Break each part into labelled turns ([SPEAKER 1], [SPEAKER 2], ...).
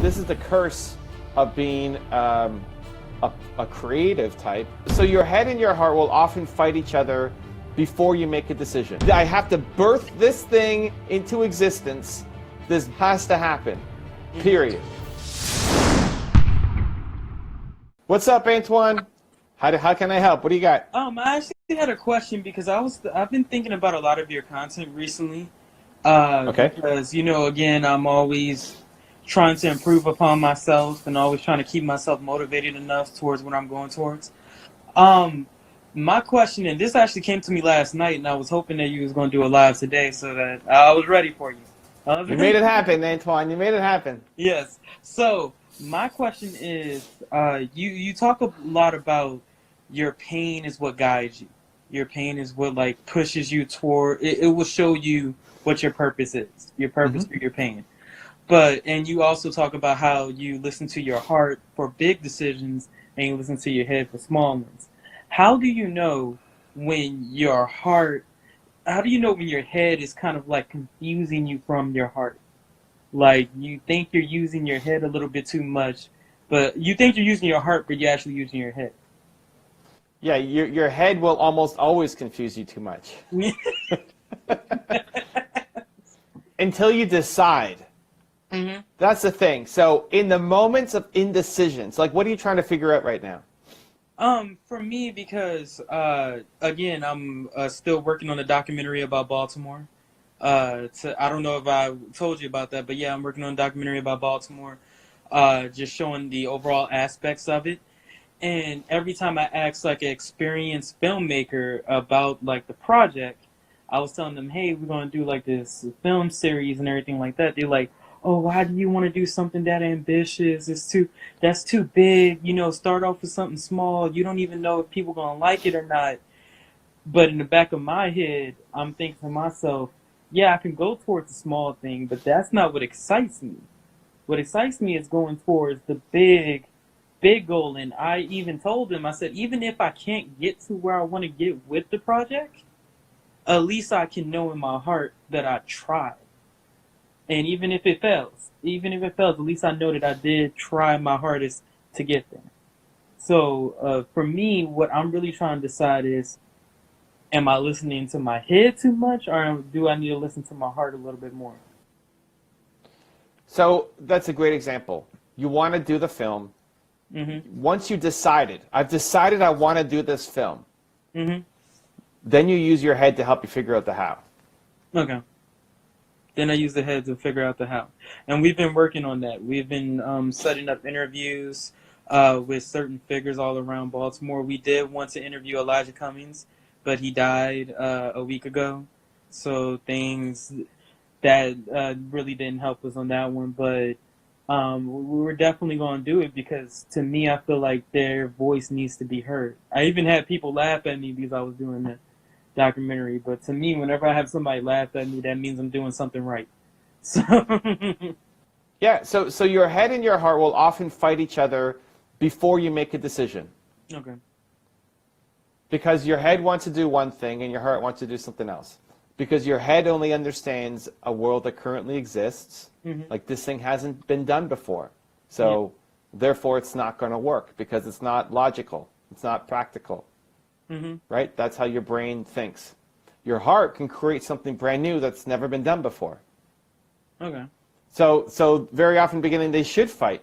[SPEAKER 1] This is the curse of being a creative type. So your head and your heart will often fight each other before you make a decision. I have to birth this thing into existence. This has to happen, period. What's up, Antoine? How can I help? What do you got?
[SPEAKER 2] I actually had a question because I've been thinking about a lot of your content recently.
[SPEAKER 1] Okay.
[SPEAKER 2] Because again, I'm always trying to improve upon myself and always trying to keep myself motivated enough towards what I'm going towards. My question, and this actually came to me last night, and I was hoping that you was going to do a live today, so that I was ready for you.
[SPEAKER 1] You made it happen, Antoine. You made it happen.
[SPEAKER 2] Yes. So my question is, you talk a lot about your pain is what guides you. Your pain is what pushes you toward. It will show you what your purpose is. Your purpose through your pain. And you also talk about how you listen to your heart for big decisions and you listen to your head for small ones. How do you know when your heart? How do you know when your head is kind of confusing you from your heart? Like you think you're using your head a little bit too much, but you think you're using your heart, but you're actually using your head.
[SPEAKER 1] Yeah, your head will almost always confuse you too much. Until you decide.
[SPEAKER 2] Mm-hmm.
[SPEAKER 1] That's the thing. So in the moments of indecisions, what are you trying to figure out right now?
[SPEAKER 2] For me, because again, I'm still working on a documentary about Baltimore. I don't know if I told you about that, but yeah, I'm working on a documentary about Baltimore, just showing the overall aspects of it. And every time I ask an experienced filmmaker about the project, I was telling them, hey, we're gonna do this film series and everything like that. They're like, oh, why do you want to do something that ambitious? That's too big. Start off with something small. You don't even know if people gonna like it or not. But in the back of my head, I'm thinking to myself, yeah, I can go towards a small thing, but that's not what excites me. What excites me is going towards the big goal. And I even told them, I said, even if I can't get to where I want to get with the project, at least I can know in my heart that I tried. And even if it fails, at least I know that I did try my hardest to get there. So for me, what I'm really trying to decide is, am I listening to my head too much, or do I need to listen to my heart a little bit more?
[SPEAKER 1] So that's a great example. You want to do the film.
[SPEAKER 2] Mm-hmm.
[SPEAKER 1] Once you decided, I've decided I want to do this film,
[SPEAKER 2] Mm-hmm.
[SPEAKER 1] then you use your head to help you figure out the how.
[SPEAKER 2] Okay. Then I use the head to figure out the how. And we've been working on that. We've been setting up interviews with certain figures all around Baltimore. We did want to interview Elijah Cummings, but he died a week ago. So things that really didn't help us on that one. But we were definitely going to do it because, to me, I feel like their voice needs to be heard. I even had people laugh at me because I was doing that documentary, but to me, whenever I have somebody laugh at me, that means I'm doing something right. So
[SPEAKER 1] Yeah, so your head and your heart will often fight each other before you make a decision.
[SPEAKER 2] okay.
[SPEAKER 1] Because your head wants to do one thing and your heart wants to do something else. Because your head only understands a world that currently exists, like this thing hasn't been done before. So therefore it's not going to work because it's not logical, it's not practical. Right? That's how your brain thinks. Your heart can create something brand new that's never been done before.
[SPEAKER 2] Okay.
[SPEAKER 1] So very often in the beginning they should fight.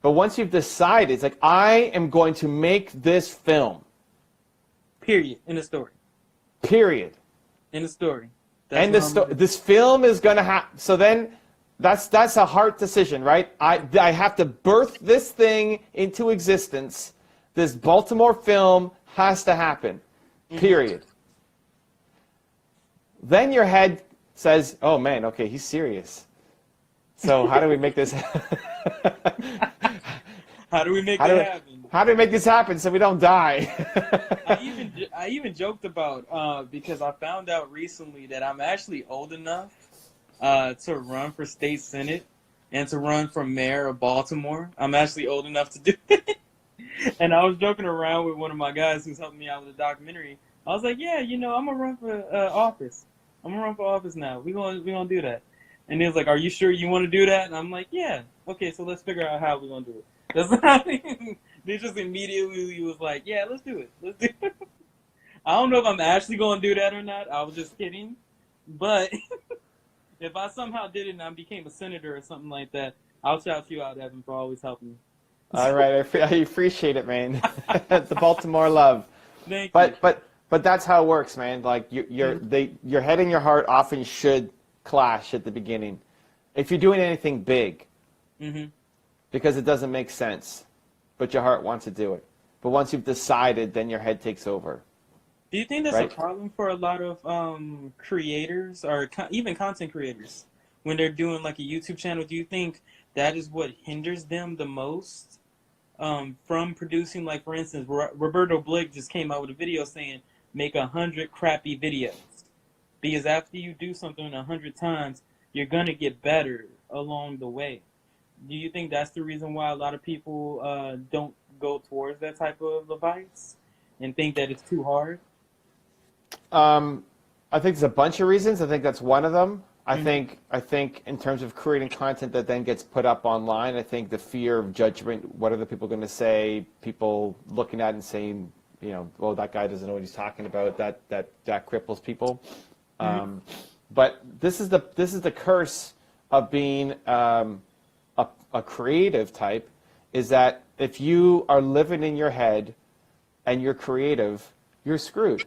[SPEAKER 1] But once you've decided, it's like, I am going to make this film.
[SPEAKER 2] Period. In the story.
[SPEAKER 1] Period.
[SPEAKER 2] In the story.
[SPEAKER 1] This film is going to happen. So then that's a heart decision, right? I have to birth this thing into existence. This Baltimore film has to happen, period. Then your head says, oh man, okay, he's serious. So how do we make this
[SPEAKER 2] How do we make it happen?
[SPEAKER 1] How do we make this happen so we don't die?
[SPEAKER 2] I even joked about, because I found out recently that I'm actually old enough to run for state senate and to run for mayor of Baltimore. I'm actually old enough to do it. And I was joking around with one of my guys who's helping me out with the documentary. I was like, yeah, I'm gonna run for office. I'm gonna run for office now. We're gonna do that. And he was like, "Are you sure you want to do that?" And I'm like, "Yeah, okay, so let's figure out how we're gonna do it." That's how they just immediately was like, "Yeah, let's do it. Let's do it." I don't know if I'm actually gonna do that or not. I was just kidding, but if I somehow did it and I became a senator or something like that, I'll shout you out, Evan, for always helping me.
[SPEAKER 1] All right, I appreciate it, man. The Baltimore love.
[SPEAKER 2] Thank you.
[SPEAKER 1] But that's how it works, man. Like your head and your heart often should clash at the beginning. If you're doing anything big,
[SPEAKER 2] Mm-hmm.
[SPEAKER 1] because it doesn't make sense, but your heart wants to do it. But once you've decided, then your head takes over.
[SPEAKER 2] Do you think that's
[SPEAKER 1] Right.
[SPEAKER 2] a problem for a lot of creators or even content creators when they're doing like a YouTube channel? Do you think that is what hinders them the most from producing? Like, for instance, Roberto Blake just came out with a video saying, make 100 crappy videos. Because after you do something 100 times, you're going to get better along the way. Do you think that's the reason why a lot of people don't go towards that type of advice and think that it's too hard?
[SPEAKER 1] I think there's a bunch of reasons. I think that's one of them. I
[SPEAKER 2] Mhm.
[SPEAKER 1] think in terms of creating content that then gets put up online, I think the fear of judgment, what are the people going to say, people looking at it and saying, well, that guy doesn't know what he's talking about, that cripples people.
[SPEAKER 2] Mhm.
[SPEAKER 1] But this is the curse of being a creative type, is that if you are living in your head and you're creative, you're screwed.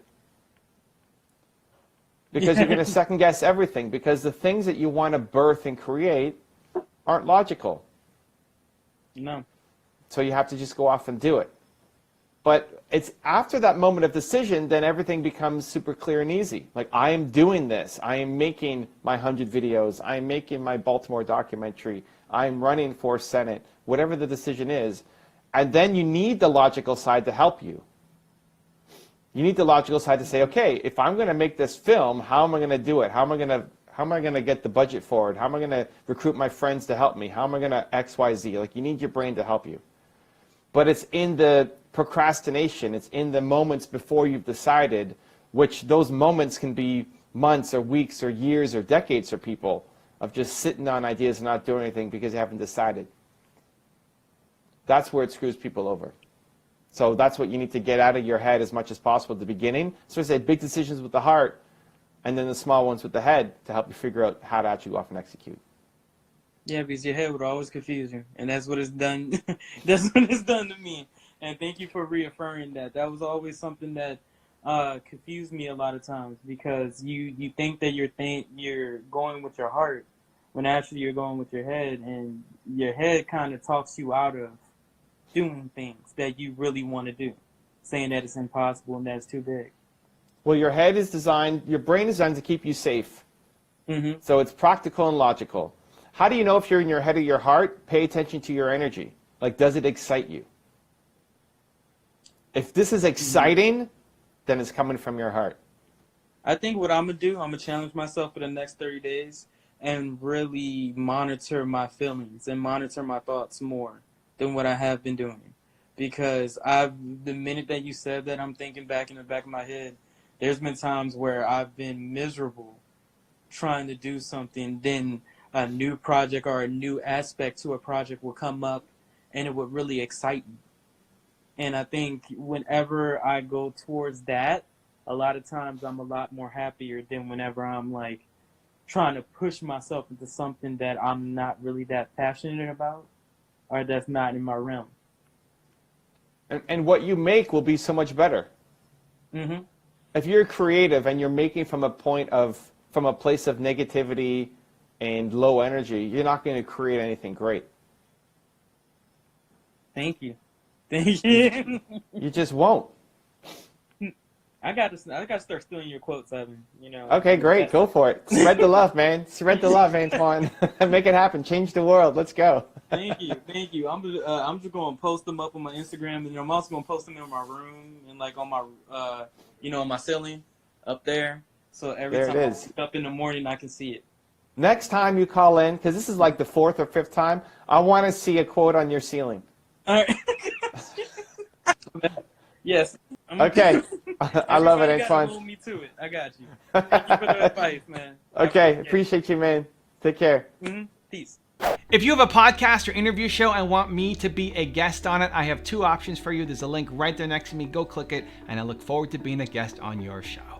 [SPEAKER 1] Because you're going to second guess everything, because the things that you want to birth and create aren't logical.
[SPEAKER 2] No.
[SPEAKER 1] So you have to just go off and do it. But it's after that moment of decision, then everything becomes super clear and easy. Like, I am doing this. I am making my 100 videos. I am making my Baltimore documentary. I am running for Senate, whatever the decision is. And then you need the logical side to help you. You need the logical side to say, okay, if I'm going to make this film, how am I going to do it? How am I going to get the budget for it? How am I going to recruit my friends to help me? How am I going to X, Y, Z? Like, you need your brain to help you. But it's in the procrastination. It's in the moments before you've decided, which those moments can be months or weeks or years or decades for people, of just sitting on ideas and not doing anything because you haven't decided. That's where it screws people over. So that's what you need to get out of your head as much as possible at the beginning. So I say big decisions with the heart, and then the small ones with the head to help you figure out how to actually go off and execute.
[SPEAKER 2] Yeah, because your head would always confuse you, and that's what it's done. That's what it's done to me. And thank you for reaffirming that. That was always something that confused me a lot of times, because you think that you're going with your heart when actually you're going with your head, and your head kind of talks you out of doing things that you really want to do, saying that it's impossible and that it's too big.
[SPEAKER 1] Well, your head is designed, your brain is designed to keep you safe.
[SPEAKER 2] Mm-hmm.
[SPEAKER 1] So it's practical and logical. How do you know if you're in your head or your heart? Pay attention to your energy. Like, does it excite you? If this is exciting, then it's coming from your heart.
[SPEAKER 2] I think what I'm going to do, I'm going to challenge myself for the next 30 days and really monitor my feelings and monitor my thoughts more than what I have been doing. Because the minute that you said that, I'm thinking back in the back of my head, there's been times where I've been miserable trying to do something, then a new project or a new aspect to a project will come up and it would really excite me. And I think whenever I go towards that, a lot of times I'm a lot more happier than whenever I'm like trying to push myself into something that I'm not really that passionate about, or that's not in my realm.
[SPEAKER 1] And what you make will be so much better.
[SPEAKER 2] Mm-hmm.
[SPEAKER 1] If you're creative and you're making from a place of negativity and low energy, you're not going to create anything great.
[SPEAKER 2] Thank you. Thank you.
[SPEAKER 1] You just won't.
[SPEAKER 2] I got to start stealing your quotes, Evan.
[SPEAKER 1] Okay, great. Go for it. Spread the love, man. Spread the love, Antoine. Make it happen. Change the world. Let's go.
[SPEAKER 2] Thank you. I'm just going to post them up on my Instagram, and I'm also going to post them in my room and like on my on my ceiling up there. So every
[SPEAKER 1] There
[SPEAKER 2] time
[SPEAKER 1] it
[SPEAKER 2] I
[SPEAKER 1] is.
[SPEAKER 2] wake up in the morning, I can see it.
[SPEAKER 1] Next time you call in, because this is like the 4th or 5th time, I want to see a quote on your ceiling.
[SPEAKER 2] All right. Yes.
[SPEAKER 1] Okay. I love it,
[SPEAKER 2] Everybody gotta
[SPEAKER 1] Antoine.
[SPEAKER 2] hold me to it. I got you. Thank you for the advice, man.
[SPEAKER 1] Okay, appreciate you, man. Take care.
[SPEAKER 2] Peace.
[SPEAKER 3] If you have a podcast or interview show and want me to be a guest on it, I have two options for you. There's a link right there next to me. Go click it, and I look forward to being a guest on your show.